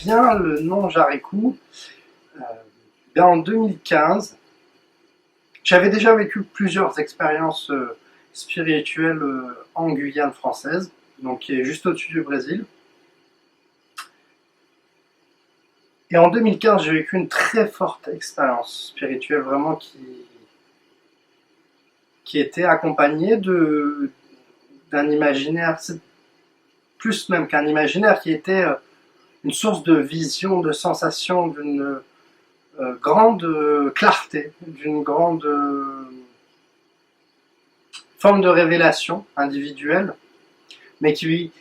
vient le nom Jarikou? En 2015, j'avais déjà vécu plusieurs expériences spirituelles en Guyane française, donc qui est juste au-dessus du Brésil. Et en 2015, j'ai vécu une très forte expérience spirituelle, vraiment qui était accompagnée d'un imaginaire, plus même qu'un imaginaire, qui était une source de vision, de sensation, d'une grande clarté, d'une grande forme de révélation individuelle, mais qui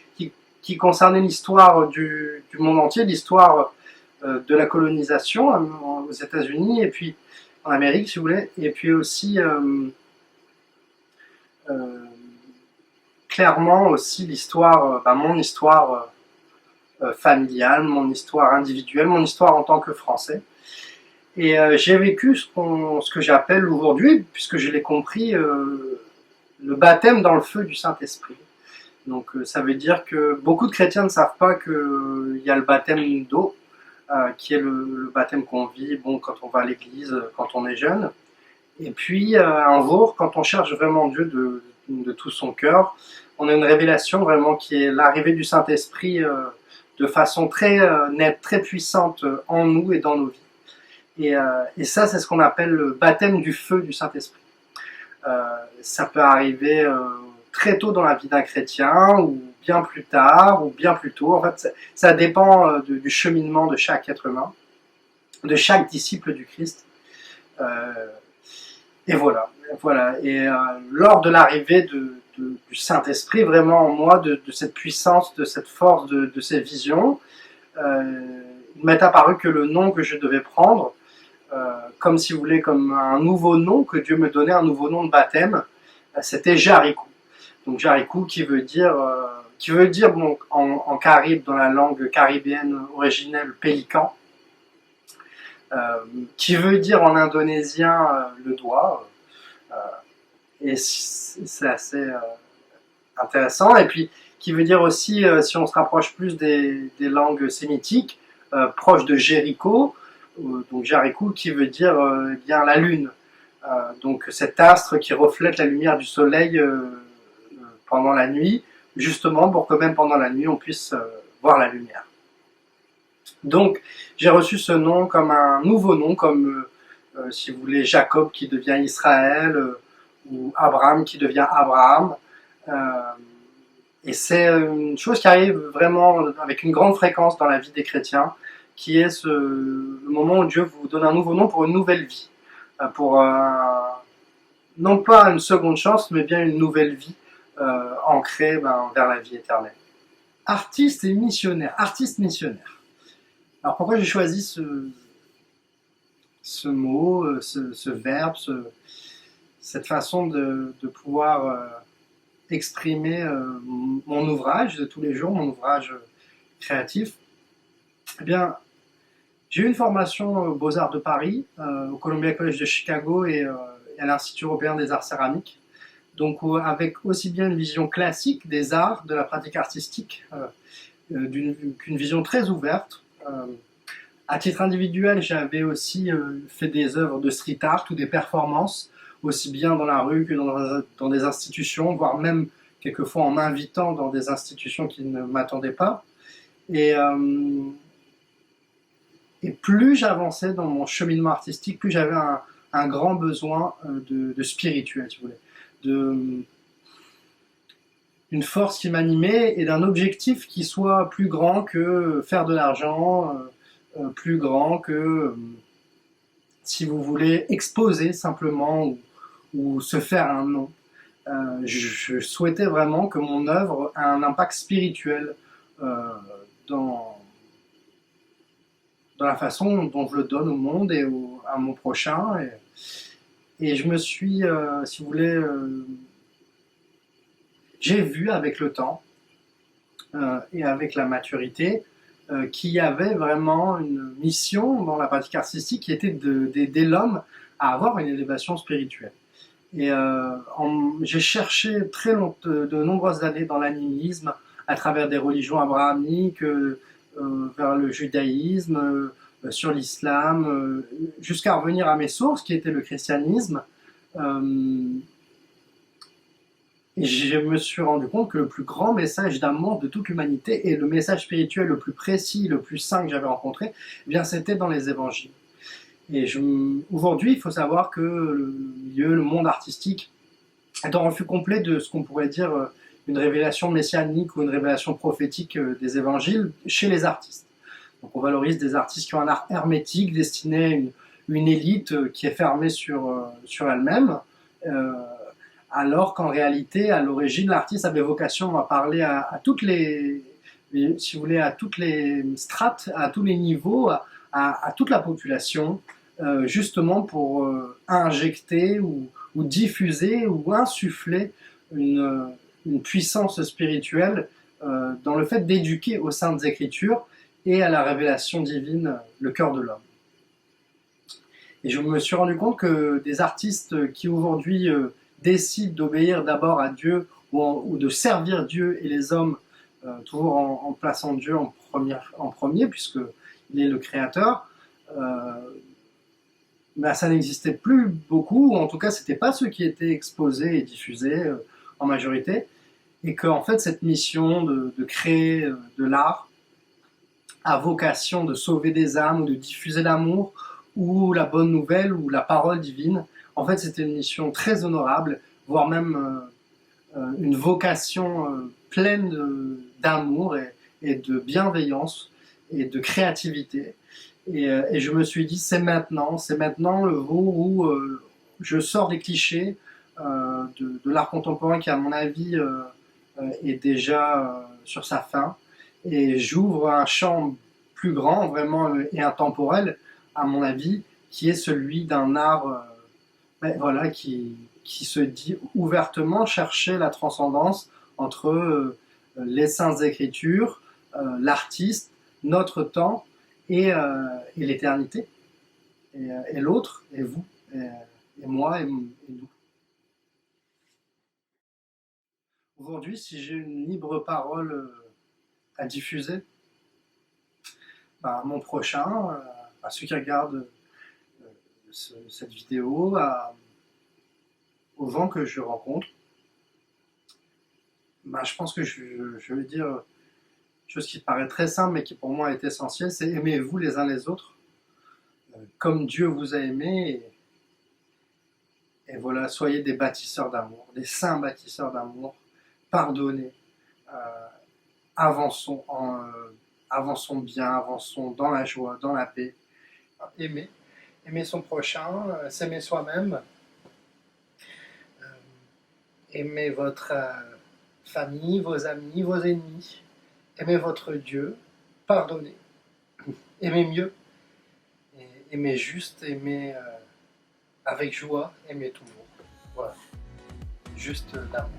concernait l'histoire du monde entier, l'histoire de la colonisation aux États-Unis et puis en Amérique, si vous voulez, et puis aussi clairement aussi l'histoire, mon histoire familiale, mon histoire individuelle, mon histoire en tant que Français. Et j'ai vécu ce que j'appelle aujourd'hui, puisque je l'ai compris, le baptême dans le feu du Saint-Esprit. Donc ça veut dire que beaucoup de chrétiens ne savent pas qu'il y a le baptême d'eau, qui est le baptême qu'on vit quand on va à l'église, quand on est jeune. Et puis un jour, quand on cherche vraiment Dieu de tout son cœur, on a une révélation vraiment qui est l'arrivée du Saint-Esprit de façon très nette, très puissante en nous et dans nos vies. Et ça, c'est ce qu'on appelle le baptême du feu du Saint-Esprit. Ça peut arriver très tôt dans la vie d'un chrétien, ou bien plus tard, ou bien plus tôt. En fait, ça dépend du cheminement de chaque être humain, de chaque disciple du Christ. Et voilà. Et lors de l'arrivée du Saint-Esprit, vraiment en moi, de cette puissance, de cette force, de ces visions, il m'est apparu que le nom que je devais prendre, comme si vous voulez, comme un nouveau nom que Dieu me donnait, un nouveau nom de baptême, c'était Jarikou. Donc Jarikou qui veut dire en caribe, dans la langue caribéenne originelle, pélican, qui veut dire en indonésien le doigt, et c'est assez intéressant, et puis qui veut dire aussi, si on se rapproche plus des langues sémitiques, proche de Jéricho, donc Jarikou qui veut dire bien la lune, donc cet astre qui reflète la lumière du soleil pendant la nuit, justement pour que même pendant la nuit on puisse voir la lumière. Donc j'ai reçu ce nom comme un nouveau nom, comme si vous voulez Jacob qui devient Israël, ou Abraham qui devient Abraham. Et c'est une chose qui arrive vraiment avec une grande fréquence dans la vie des chrétiens, qui est le moment où Dieu vous donne un nouveau nom pour une nouvelle vie, pour non pas une seconde chance, mais bien une nouvelle vie ancrée vers la vie éternelle. Artiste et missionnaire, artiste missionnaire. Alors pourquoi j'ai choisi ce mot, ce verbe, cette façon de pouvoir exprimer mon ouvrage de tous les jours, mon ouvrage créatif? Eh bien, j'ai eu une formation aux Beaux-Arts de Paris, au Columbia College de Chicago et à l'Institut européen des arts céramiques. Donc avec aussi bien une vision classique des arts, de la pratique artistique, qu'une vision très ouverte. À titre individuel, j'avais aussi fait des œuvres de street art ou des performances, aussi bien dans la rue que dans des institutions, voire même quelquefois en m'invitant dans des institutions qui ne m'attendaient pas. Et plus j'avançais dans mon cheminement artistique, plus j'avais un grand besoin de spirituel, si vous voulez, une force qui m'animait et d'un objectif qui soit plus grand que faire de l'argent, plus grand que, si vous voulez, exposer simplement ou se faire un nom. Je souhaitais vraiment que mon œuvre ait un impact spirituel dans la façon dont je le donne au monde et à mon prochain. Et je me suis, si vous voulez, j'ai vu avec le temps et avec la maturité qu'il y avait vraiment une mission dans la pratique artistique qui était d'aider l'homme à avoir une élévation spirituelle. Et j'ai cherché de nombreuses années dans l'animisme, à travers des religions abrahamiques, vers le judaïsme, sur l'islam, jusqu'à revenir à mes sources, qui était le christianisme. Et je me suis rendu compte que le plus grand message d'amour de toute l'humanité et le message spirituel le plus précis, le plus saint que j'avais rencontré, eh bien c'était dans les évangiles. Et aujourd'hui, il faut savoir que le monde artistique est en refus complet de ce qu'on pourrait dire une révélation messianique ou une révélation prophétique des évangiles chez les artistes. Donc on valorise des artistes qui ont un art hermétique destiné à une élite qui est fermée sur elle-même, alors qu'en réalité, à l'origine, l'artiste avait vocation à parler à toutes les, si vous voulez, à toutes les strates, à tous les niveaux, à toute la population, justement pour injecter ou diffuser ou insuffler une puissance spirituelle dans le fait d'éduquer aux Saintes Écritures et à la révélation divine le cœur de l'homme. Et je me suis rendu compte que des artistes qui aujourd'hui décident d'obéir d'abord à Dieu ou de servir Dieu et les hommes, toujours en plaçant Dieu en premier puisqu'il est le créateur, ben, ça n'existait plus beaucoup, ou en tout cas c'était pas ceux qui étaient exposés et diffusés en majorité, et qu'en fait cette mission de créer de l'art a vocation de sauver des âmes ou de diffuser l'amour ou la bonne nouvelle ou la parole divine. En fait c'était une mission très honorable, voire même une vocation pleine d'amour et de bienveillance et de créativité. Et je me suis dit, c'est maintenant le jour où je sors des clichés de l'art contemporain qui, à mon avis, est déjà sur sa fin. Et j'ouvre un champ plus grand, vraiment, et intemporel, à mon avis, qui est celui d'un art voilà, qui se dit ouvertement chercher la transcendance entre les Saintes Écritures, l'artiste, notre temps, et l'éternité, et l'autre, et vous, et moi, et nous. Aujourd'hui, si j'ai une libre parole à diffuser, à mon prochain, à ceux qui regardent cette vidéo, aux gens que je rencontre, je pense que je vais dire une chose qui paraît très simple mais qui pour moi est essentielle, c'est aimez-vous les uns les autres comme Dieu vous a aimé, et voilà, soyez des bâtisseurs d'amour, des saints bâtisseurs d'amour, pardonnez, avançons, avançons bien, avançons dans la joie, dans la paix, aimer son prochain, s'aimer soi-même, aimer votre famille, vos amis, vos ennemis, aimez votre Dieu, pardonnez, aimez mieux, aimez juste, aimez avec joie, aimez toujours. Voilà, juste l'amour.